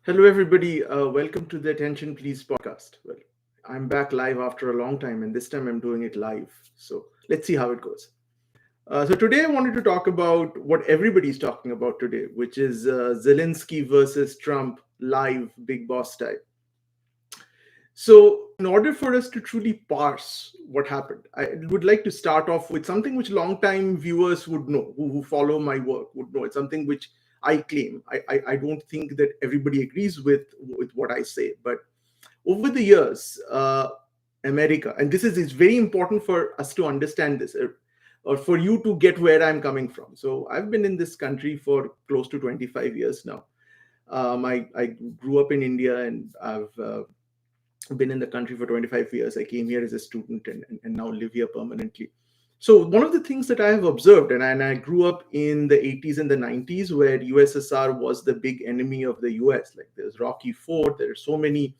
Hello, everybody. Welcome to the Attention Please podcast. Well, I'm back live after a long time, and this time I'm doing it live. So let's see how it goes. So today I wanted to talk about what everybody's talking about today, which is Zelensky versus Trump live, big boss type. So, in order for us to truly parse what happened, I would like to start off with something which long-time viewers would know, who follow my work would know. It's something which I claim. I don't think that everybody agrees with what I say, but over the years, America, and this is very important for us to understand this, or for you to get where I'm coming from. So, I've been in this country for close to 25 years now. I grew up in India, and I've been in the country for 25 years. I came here as a student and now live here permanently. So one of the things that I have observed, and I grew up in the 80s and the 90s, where USSR was the big enemy of the US. Like there's Rocky Ford, there are so many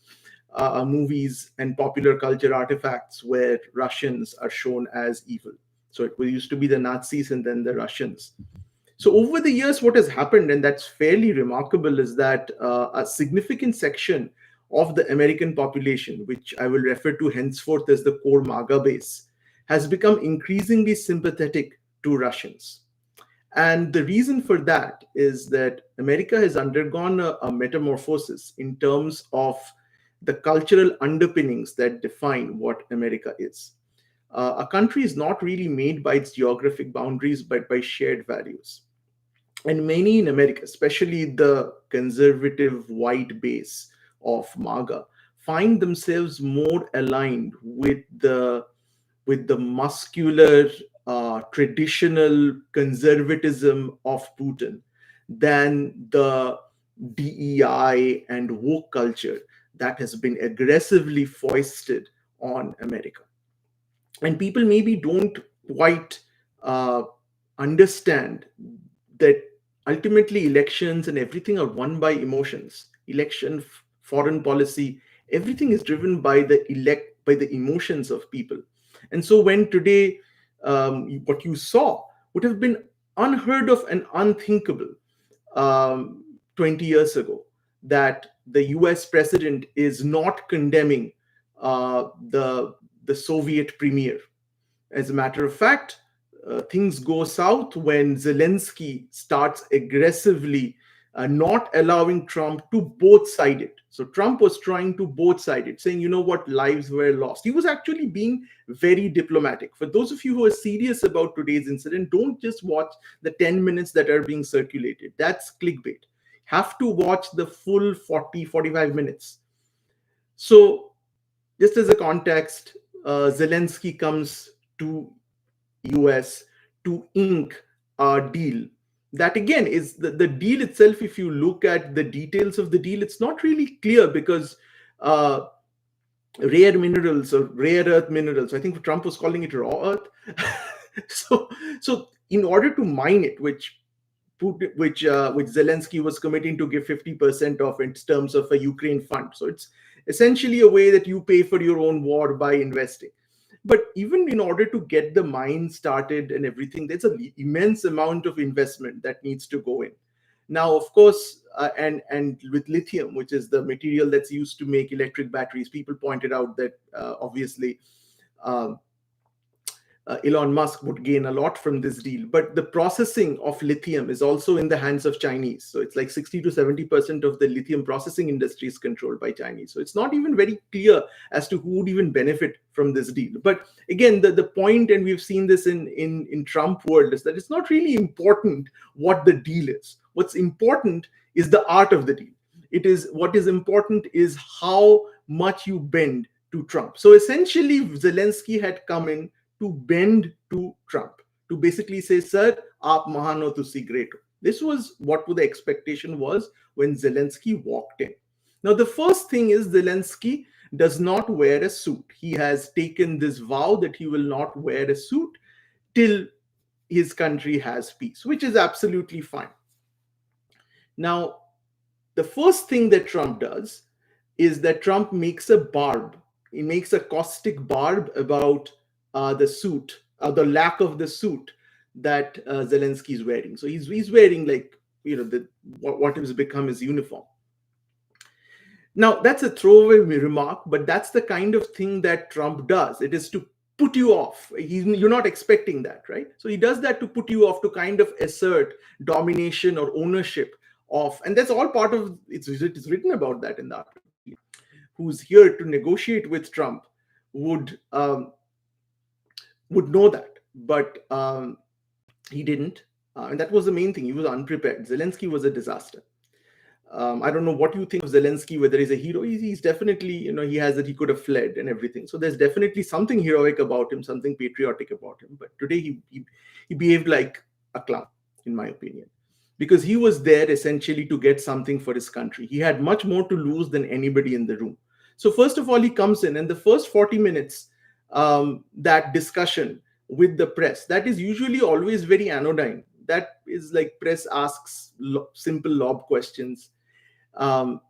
movies and popular culture artifacts where Russians are shown as evil. So it used to be the Nazis and then the Russians. So over the years, what has happened, and that's fairly remarkable, is that a significant section of the American population, which I will refer to henceforth as the core MAGA base, has become increasingly sympathetic to Russians. And the reason for that is that America has undergone a metamorphosis in terms of the cultural underpinnings that define what America is. A country is not really made by its geographic boundaries, but by shared values. And many in America, especially the conservative white base of MAGA, find themselves more aligned with the muscular, traditional conservatism of Putin than the DEI and woke culture that has been aggressively foisted on America. And people maybe don't quite uh, understand that ultimately elections and everything are won by emotions. Foreign policy, everything is driven by the emotions of people. And so when today, what you saw would have been unheard of and unthinkable 20 years ago, that the US president is not condemning the Soviet premier. As a matter of fact, things go south when Zelensky starts aggressively not allowing Trump to both side it. So Trump was trying to both side it, saying, you know what, lives were lost. He was actually being very diplomatic. For those of you who are serious about today's incident, don't just watch the 10 minutes that are being circulated. That's clickbait. Have to watch the full 45 minutes. So, just as a context, Zelensky comes to US to ink a deal that, again, is the deal itself. If you look at the details of the deal, it's not really clear because uh, rare minerals or rare earth minerals, I think Trump was calling it raw earth. so so in order to mine it, which Zelensky was committing to give 50% of in terms of a Ukraine fund. So it's essentially a way that you pay for your own war by investing. But even in order to get the mine started and everything, there's an immense amount of investment that needs to go in. Now, of course, and with lithium, which is the material that's used to make electric batteries, people pointed out that obviously um, Elon Musk would gain a lot from this deal. But the processing of lithium is also in the hands of Chinese. So it's like 60 to 70% of the lithium processing industry is controlled by Chinese. So it's not even very clear as to who would even benefit from this deal. But again, the point, and we've seen this in Trump world, is that it's not really important what the deal is. What's important is the art of the deal. It is what is important is how much you bend to Trump. So essentially, Zelensky had come in to bend to Trump, to basically say, sir, aap mahano tusi great. This was what the expectation was when Zelensky walked in. Now, the first thing is Zelensky does not wear a suit. He has taken this vow that he will not wear a suit till his country has peace, which is absolutely fine. Now, the first thing that Trump does is that Trump makes a barb. He makes a caustic barb about the suit, the lack of the suit that Zelensky is wearing. So he's wearing, like, what has become his uniform. Now, that's a throwaway remark, but that's the kind of thing that Trump does. It is to put you off. You're not expecting that, right? So he does that to put you off, to kind of assert domination or ownership of, and that's all part of it's written about that in the article. Who's here to negotiate with Trump would would know that, but he didn't, and that was the main thing. He was unprepared. Zelensky was a disaster. I don't know what you think of Zelensky, whether he's a hero. He's definitely, he has that he could have fled and everything. So there's definitely something heroic about him, something patriotic about him. But today he behaved like a clown, in my opinion, because he was there essentially to get something for his country. He had much more to lose than anybody in the room. So first of all, he comes in, and the first 40 minutes, that discussion with the press, that is usually always very anodyne. That is like press asks simple lob questions. Um,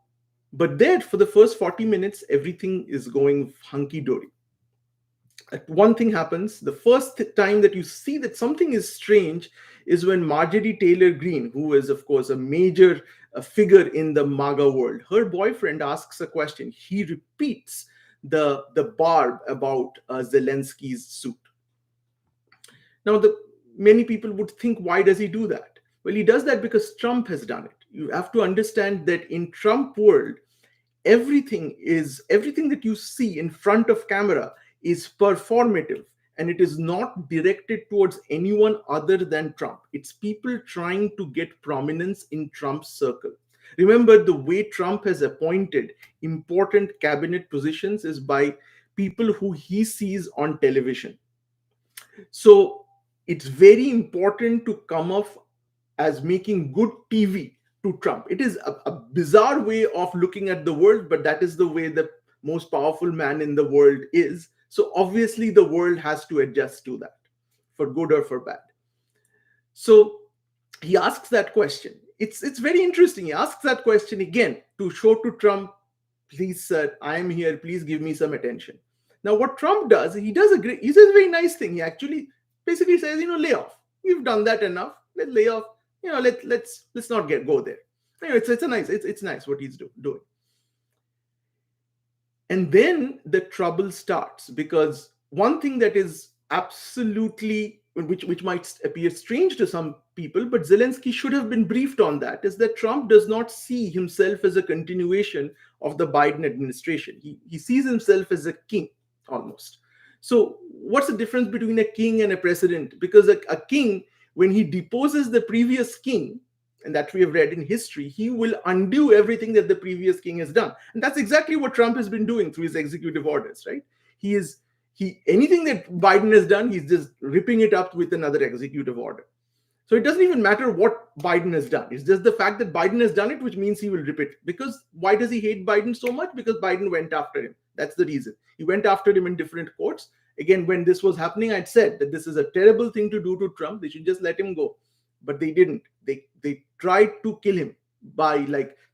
but there, for the first 40 minutes, everything is going hunky dory. One thing happens. The first time that you see that something is strange is when Marjorie Taylor Greene, who is, of course, a major figure in the MAGA world, her boyfriend asks a question. He repeats the barb about Zelensky's suit. Now, many people would think, why does he do that? Well, he does that because Trump has done it. You have to understand that in Trump world, everything that you see in front of camera is performative, and it is not directed towards anyone other than Trump. It's people trying to get prominence in Trump's circle. Remember, the way Trump has appointed important cabinet positions is by people who he sees on television. So it's very important to come off as making good TV to Trump. It is a bizarre way of looking at the world, but that is the way the most powerful man in the world is. So obviously the world has to adjust to that, for good or for bad. So he asks that question. It's very interesting. He asks that question again to show to Trump, please, sir, I am here. Please give me some attention. Now, what Trump does, he says a very nice thing. He actually basically says, lay off. We've done that enough. Let's lay off. Let's not go there. It's nice what he's doing. And then the trouble starts, because one thing that is absolutely, which might appear strange to some people, but Zelensky should have been briefed on that, is that Trump does not see himself as a continuation of the Biden administration. He sees himself as a king, almost. So what's the difference between a king and a president? Because a king, when he deposes the previous king, and that we have read in history, he will undo everything that the previous king has done. And that's exactly what Trump has been doing through his executive orders, right? Anything that Biden has done, he's just ripping it up with another executive order. So it doesn't even matter what Biden has done. It's just the fact that Biden has done it, which means he will rip it. Because why does he hate Biden so much? Because Biden went after him. That's the reason. He went after him in different courts. Again, when this was happening, I'd said that this is a terrible thing to do to Trump. They should just let him go. But they didn't. They tried to kill him by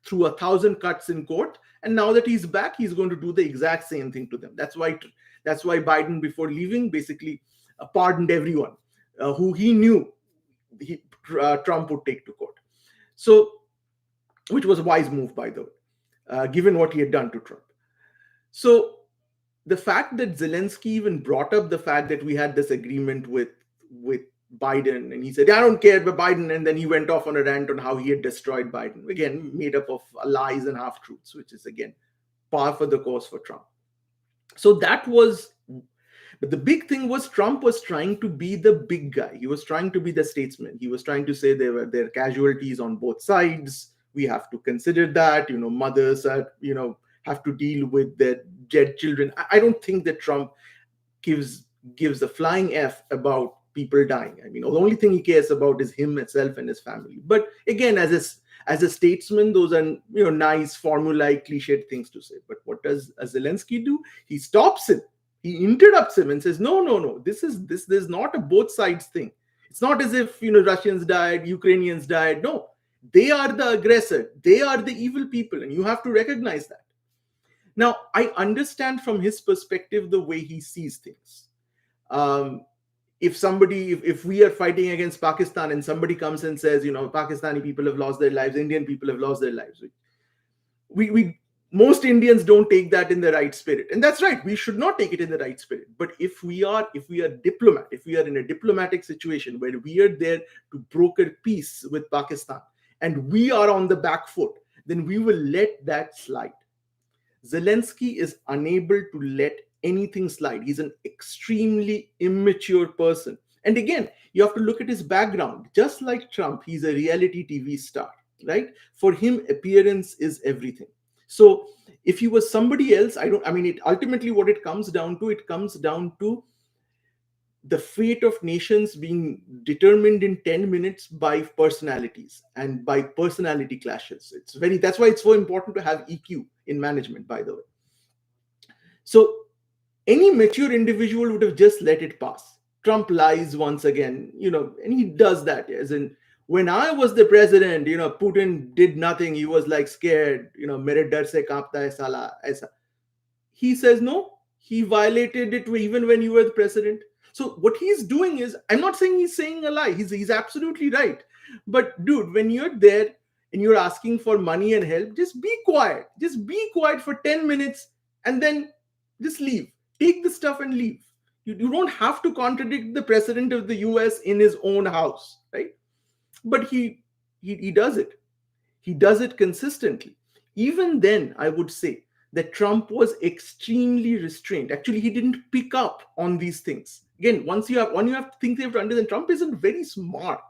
through 1,000 cuts in court. And now that he's back, he's going to do the exact same thing to them. That's why Biden, before leaving, basically pardoned everyone who he knew Trump would take to court. So, which was a wise move, by the way, given what he had done to Trump. So the fact that Zelensky even brought up the fact that we had this agreement with Biden, and he said, I don't care about Biden, and then he went off on a rant on how he had destroyed Biden, again made up of lies and half-truths, which is again par for the course for Trump. So that was, but the big thing was Trump was trying to be the big guy. He was trying to be the statesman. He was trying to say there are casualties on both sides. We have to consider that, mothers are, have to deal with their dead children. I don't think that Trump gives a flying F about people dying. I mean, the only thing he cares about is himself and his family. But again, as a statesman, those are nice formulaic cliched things to say. But what does Zelensky do? He stops him. He interrupts him and says, no. This is not a both sides thing. It's not as if Russians died, Ukrainians died. No, they are the aggressor. They are the evil people, and you have to recognize that. Now, I understand from his perspective the way he sees things. If we are fighting against Pakistan and somebody comes and says, Pakistani people have lost their lives, Indian people have lost their lives, most Indians don't take that in the right spirit, and that's right. We should not take it in the right spirit. But if we are diplomat, if we are in a diplomatic situation where we are there to broker peace with Pakistan, and we are on the back foot, then we will let that slide. Zelensky is unable to let anything slide. He's an extremely immature person. And again, you have to look at his background. Just like Trump, he's a reality TV star, right? For him, appearance is everything. So if he was somebody else, I mean, it ultimately what it comes down to the fate of nations being determined in 10 minutes by personalities and by personality clashes. That's why it's so important to have EQ in management, by the way. So any mature individual would have just let it pass. Trump lies once again, and he does that. As in, when I was the president, Putin did nothing. He was like scared, mere dar se kaapta hai sala, aisa. He says no, he violated it even when you were the president. So what he's doing is, I'm not saying he's saying a lie. He's absolutely right. But dude, when you're there and you're asking for money and help, just be quiet. Just be quiet for 10 minutes and then just leave. Take the stuff and leave. You don't have to contradict the president of the US in his own house, right? But he does it. He does it consistently. Even then, I would say that Trump was extremely restrained. Actually, he didn't pick up on these things. Again, one you have to think, they have to understand, Trump isn't very smart.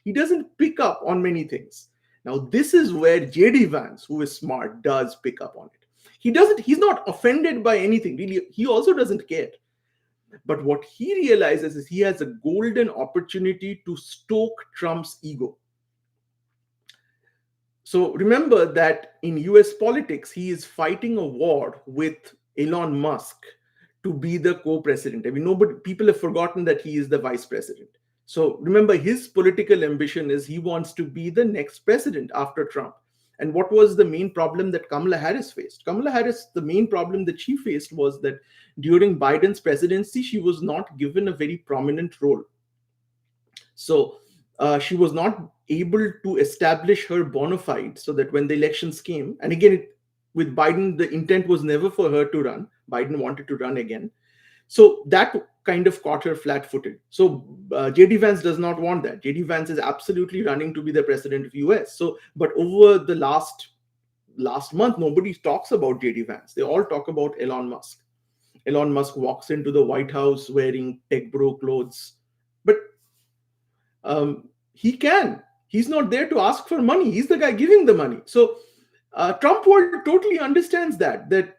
He doesn't pick up on many things. Now, this is where JD Vance, who is smart, does pick up on it. He's not offended by anything, really. He also doesn't care. But what he realizes is he has a golden opportunity to stoke Trump's ego. So remember that in US politics, he is fighting a war with Elon Musk to be the co-president. I mean, people have forgotten that he is the vice president. So remember, his political ambition is he wants to be the next president after Trump. And what was the main problem that Kamala Harris faced? Kamala Harris, the main problem that she faced was that during Biden's presidency, she was not given a very prominent role. So she was not able to establish her bona fide, so that when the elections came, and again, with Biden, the intent was never for her to run. Biden wanted to run again. So that kind of caught her flat-footed. So JD Vance does not want that. JD Vance is absolutely running to be the president of US. So, but over the last month, nobody talks about JD Vance. They all talk about Elon Musk. Elon Musk walks into the White House wearing tech bro clothes, but he's not there to ask for money. He's the guy giving the money. So Trump world totally understands that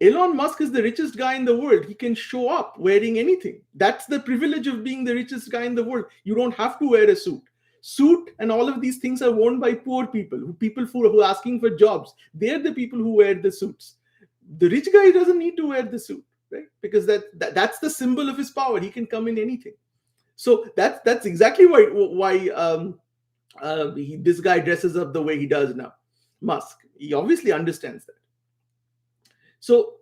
Elon Musk is the richest guy in the world. He can show up wearing anything. That's the privilege of being the richest guy in the world. You don't have to wear a suit and all of these things are worn by poor people who are asking for jobs. They're the people who wear the suits. The rich guy doesn't need to wear the suit, right? Because that's the symbol of his power. He can come in anything. So that's exactly why this guy dresses up the way he does now. Musk, he obviously understands that. So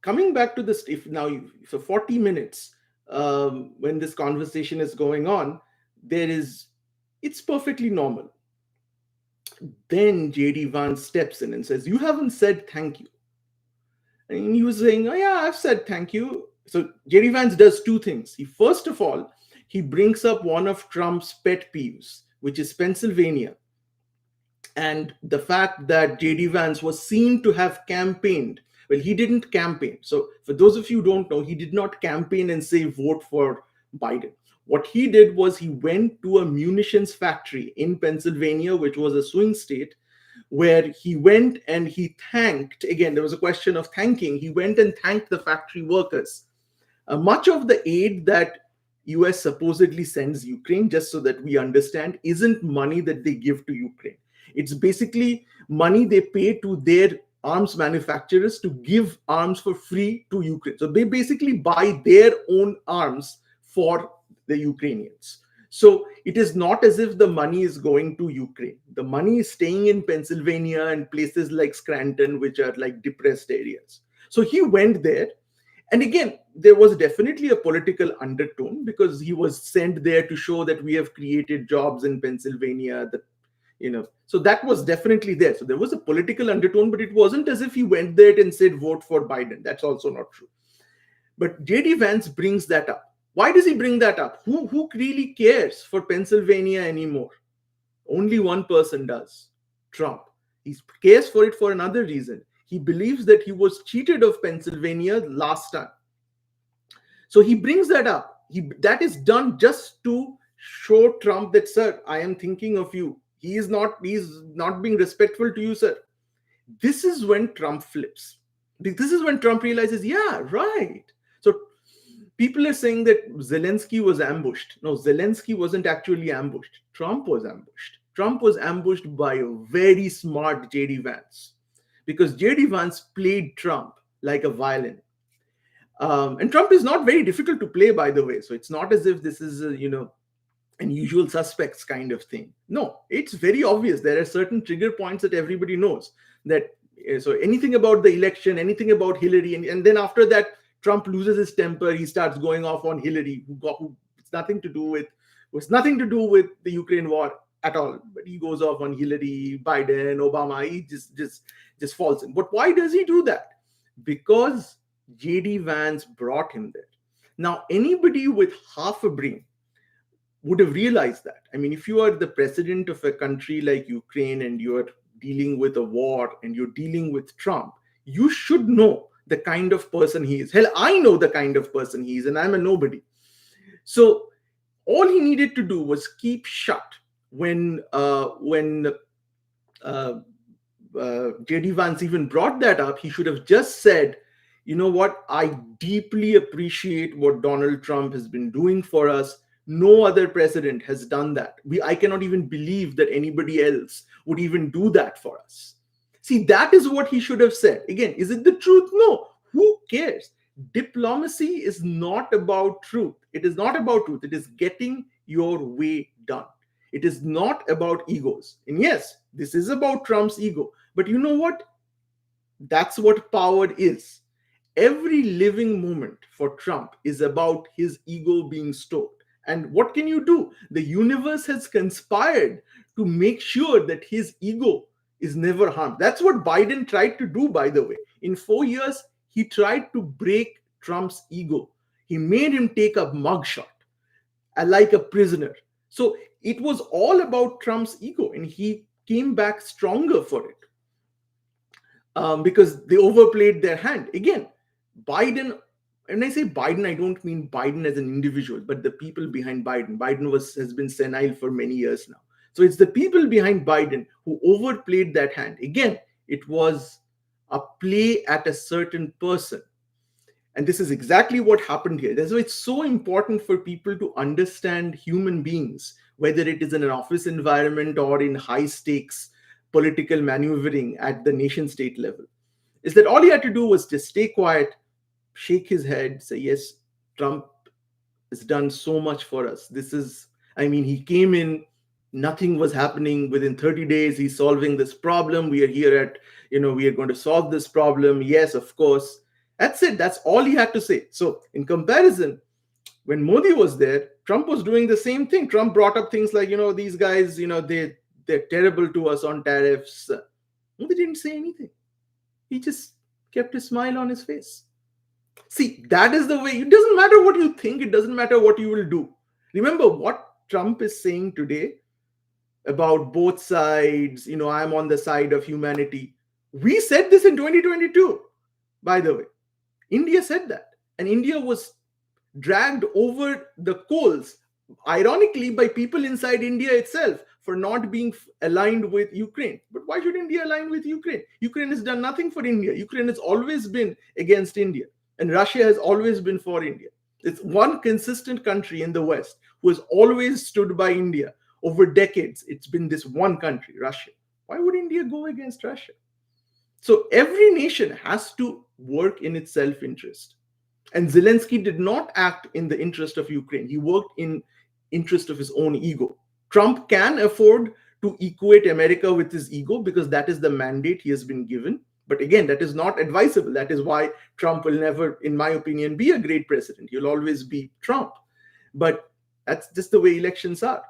coming back to this, for 40 minutes, when this conversation is going on, it's perfectly normal. Then JD Vance steps in and says, "You haven't said thank you." And he was saying, "Oh yeah, I've said thank you." So JD Vance does two things. First of all, he brings up one of Trump's pet peeves, which is Pennsylvania, and the fact that JD Vance was seen to have campaigned. Well, he didn't campaign. So for those of you who don't know, he did not campaign and say vote for Biden. What he did was he went to a munitions factory in Pennsylvania, which was a swing state, where he went and he thanked. Again, there was a question of thanking. He went and thanked the factory workers. Much of the aid that US supposedly sends Ukraine, just so that we understand, isn't money that they give to Ukraine. It's basically money they pay to their arms manufacturers to give arms for free to Ukraine. So they basically buy their own arms for the Ukrainians. So it is not as if the money is going to Ukraine. The money is staying in Pennsylvania and places like Scranton, which are like depressed areas. So he went there. And again, there was definitely a political undertone because he was sent there to show that we have created jobs in Pennsylvania. That So that was definitely there. So there was a political undertone, but it wasn't as if he went there and said vote for Biden. That's also not true. But JD Vance brings that up. Why does he bring that up? Who really cares for Pennsylvania anymore? Only one person does: Trump. He cares for it for another reason. He believes that he was cheated of Pennsylvania last time. So he brings that up. That is done just to show Trump that, sir, I am thinking of you. He's not being respectful to you, sir. This is when Trump flips. This is when Trump realizes, yeah, right. So people are saying that Zelensky was ambushed. No, Zelensky wasn't actually ambushed. Trump was ambushed. Trump was ambushed by a very smart JD Vance, because JD Vance played Trump like a violin. And Trump is not very difficult to play, by the way. So it's not as if this is an usual suspects kind of thing. No, it's very obvious. There are certain trigger points that everybody knows. So anything about the election, anything about Hillary, and then after that, Trump loses his temper. He starts going off on Hillary, who it's nothing to do with the Ukraine war at all. But he goes off on Hillary, Biden, Obama. He just falls in. But why does he do that? Because JD Vance brought him there. Now, anybody with half a brain would have realized that. I mean, if you are the president of a country like Ukraine and you're dealing with a war and you're dealing with Trump, you should know the kind of person he is. Hell, I know the kind of person he is, and I'm a nobody. So all he needed to do was keep shut when JD Vance even brought that up. He should have just said, you know what, I deeply appreciate what Donald Trump has been doing for us. No other president has done that. I cannot even believe that anybody else would even do that for us. See, that is what he should have said. Again, is it the truth? No. Who cares? Diplomacy is not about truth. It is not about truth. It is getting your way done. It is not about egos. And yes, this is about Trump's ego. But you know what? That's what power is. Every living moment for Trump is about his ego being stoked. And what can you do? The universe has conspired to make sure that his ego is never harmed. That's what Biden tried to do, by the way. In 4 years, he tried to break Trump's ego. He made him take a mugshot like a prisoner. So it was all about Trump's ego, and he came back stronger for it because they overplayed their hand. Again, Biden, when I say Biden, I don't mean Biden as an individual, but the people behind Biden. Biden has been senile for many years now. So it's the people behind Biden who overplayed that hand. Again, it was a play at a certain person. And this is exactly what happened here. That's why it's so important for people to understand human beings, whether it is in an office environment or in high stakes political maneuvering at the nation state level. Is that all he had to do was just stay quiet, shake his head, say, yes, Trump has done so much for us. He came in, nothing was happening. Within 30 days, he's solving this problem. We are here at, we are going to solve this problem. Yes, of course. That's it. That's all he had to say. So in comparison, when Modi was there, Trump was doing the same thing. Trump brought up things like, these guys, they're terrible to us on tariffs. Modi didn't say anything. He just kept a smile on his face. See, that is the way. It doesn't matter what you think. It doesn't matter what you will do. Remember what Trump is saying today about both sides. I'm on the side of humanity. We said this in 2022, by the way. India said that. And India was dragged over the coals, ironically, by people inside India itself for not being aligned with Ukraine. But why should India align with Ukraine? Ukraine has done nothing for India. Ukraine has always been against India. And Russia has always been for India. It's one consistent country in the West who has always stood by India over decades. It's been this one country, Russia. Why would India go against Russia? So every nation has to work in its self-interest. And Zelensky did not act in the interest of Ukraine. He worked in interest of his own ego. Trump can afford to equate America with his ego because that is the mandate he has been given. But again, that is not advisable. That is why Trump will never, in my opinion, be a great president. He'll always be Trump. But that's just the way elections are.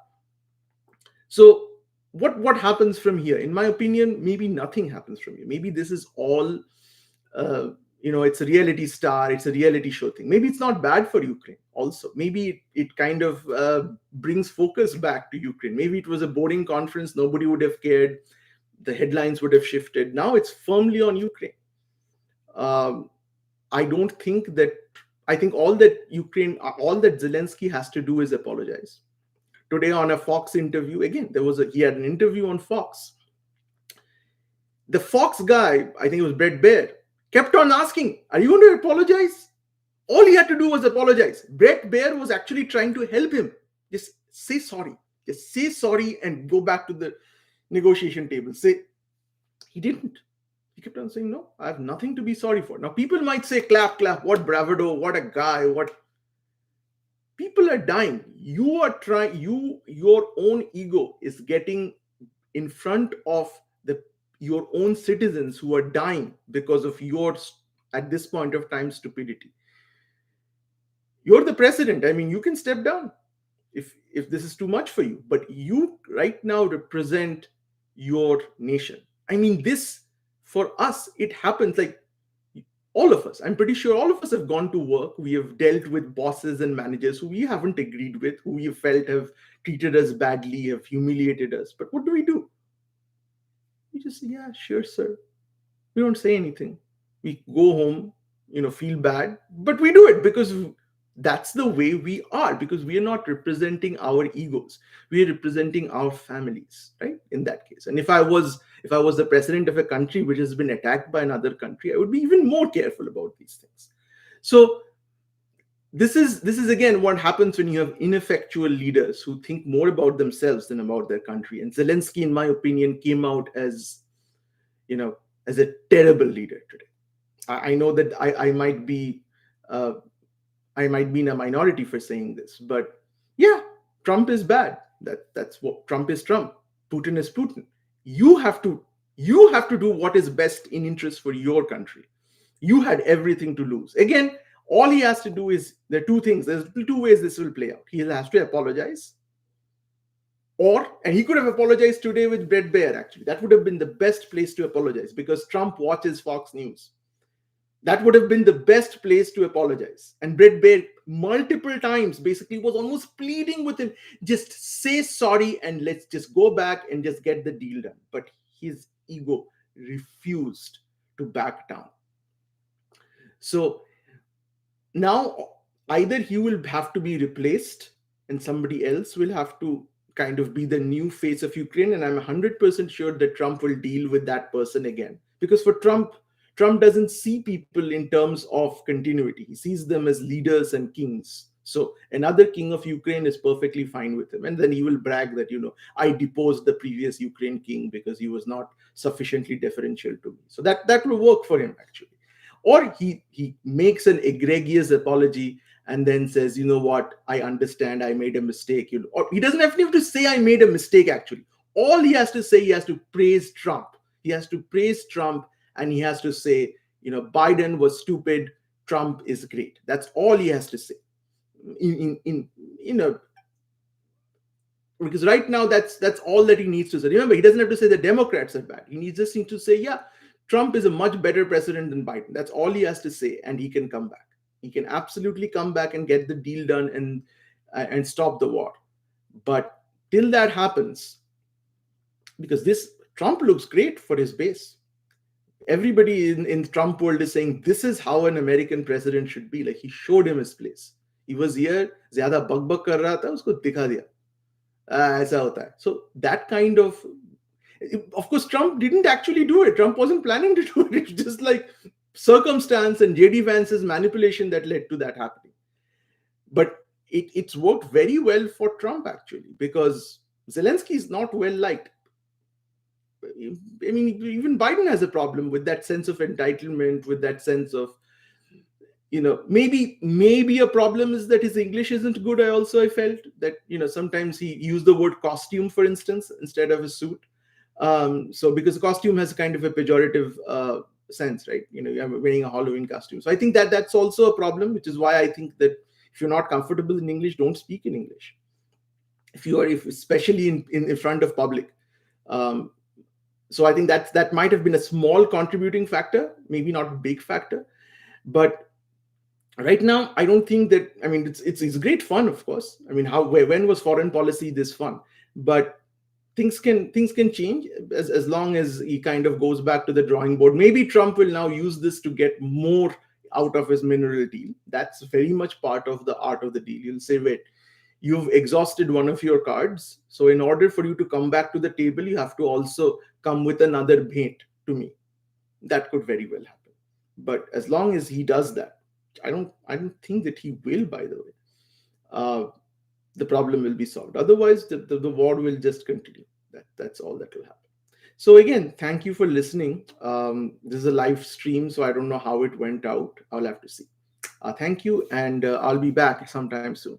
So what happens from here? In my opinion, maybe nothing happens from here. Maybe this is all, uh, it's a reality star, it's a reality show thing. Maybe it's not bad for Ukraine also. Maybe it kind of brings focus back to Ukraine. Maybe it was a boring conference, nobody would have cared, the headlines would have shifted. Now it's firmly on Ukraine. um, I don't think that, I think all that Zelensky has to do is apologize. Today on a Fox interview, again, he had an interview on Fox. The Fox guy, I think it was Brett Baer, kept on asking, are you going to apologize? All he had to do was apologize. Brett Baer was actually trying to help him. Just say sorry. Just say sorry and go back to the negotiation table. He didn't. He kept on saying, no, I have nothing to be sorry for. Now, people might say, clap, clap, what bravado, what a guy, what. People are dying. You are trying, your own ego is getting in front of your own citizens who are dying because of your, at this point of time, stupidity. You're the president. I mean, you can step down if this is too much for you, but you right now represent your nation. I mean, this, for us, it happens like all of us. I'm pretty sure all of us have gone to work. We have dealt with bosses and managers who we haven't agreed with, who we have felt have treated us badly, have humiliated us. But what do? We just say, yeah, sure, sir. We don't say anything. We go home, feel bad, but we do it because that's the way we are, because we are not representing our egos. We are representing our families, right? In that case. And if I was the president of a country which has been attacked by another country, I would be even more careful about these things. So this is again what happens when you have ineffectual leaders who think more about themselves than about their country. And Zelensky, in my opinion, came out as a terrible leader today. I know that I might be in a minority for saying this, but yeah, Trump is bad. That's what Trump is. Trump. Putin is Putin. You have to do what is best in interest for your country. You had everything to lose. Again, all he has to do is, there are two things. There's two ways this will play out. He has to apologize, and he could have apologized today with Brett Baer. Actually, that would have been the best place to apologize, because Trump watches Fox News. That would have been the best place to apologize. And Brett Baer multiple times basically was almost pleading with him, just say sorry and let's just go back and just get the deal done. But his ego refused to back down. So now either he will have to be replaced and somebody else will have to kind of be the new face of Ukraine. And I'm 100% sure that Trump will deal with that person again. Because for Trump doesn't see people in terms of continuity. He sees them as leaders and kings. So another king of Ukraine is perfectly fine with him. And then he will brag that, I deposed the previous Ukraine king because he was not sufficiently deferential to me. So that will work for him, actually. Or he makes an egregious apology and then says, you know what, I understand, I made a mistake. Or he doesn't have to say I made a mistake, actually. All he has to say, he has to praise Trump. He has to praise Trump. And he has to say, Biden was stupid, Trump is great. That's all he has to say. Because right now that's all that he needs to say. Remember, he doesn't have to say the Democrats are bad. He just needs to say, yeah, Trump is a much better president than Biden. That's all he has to say, and he can come back. He can absolutely come back and get the deal done and stop the war. But till that happens, because Trump looks great for his base. Everybody in Trump world is saying this is how an American president should be. Like, he showed him his place. He was here, zyada bak kar raha tha, usko dikha diya. Aisa hota hai. So that kind of course, Trump didn't actually do it. Trump wasn't planning to do it. It's just like circumstance and JD Vance's manipulation that led to that happening. But it's worked very well for Trump, actually, because Zelensky is not well liked. I mean, even Biden has a problem with that sense of entitlement, with that sense of, maybe a problem is that his English isn't good. I felt that, sometimes he used the word costume, for instance, instead of a suit. So because costume has kind of a pejorative sense, right? You're wearing a Halloween costume. So I think that's also a problem, which is why I think that if you're not comfortable in English, don't speak in English. Especially in front of public. Um, so I think that might have been a small contributing factor, maybe not a big factor. But right now, I don't think that. I mean, it's great fun, of course. I mean, when was foreign policy this fun? But things can change as long as he kind of goes back to the drawing board. Maybe Trump will now use this to get more out of his mineral deal. That's very much part of the art of the deal. You'll say, wait, you've exhausted one of your cards, so in order for you to come back to the table, you have to also come with another bait to me. That could very well happen. But as long as he does that, I don't think that he will, by the way. uh, the problem will be solved. Otherwise, the war will just continue. That's all that will happen. So again, thank you for listening. This is a live stream, so I don't know how it went out. I'll have to see. Thank you, and I'll be back sometime soon.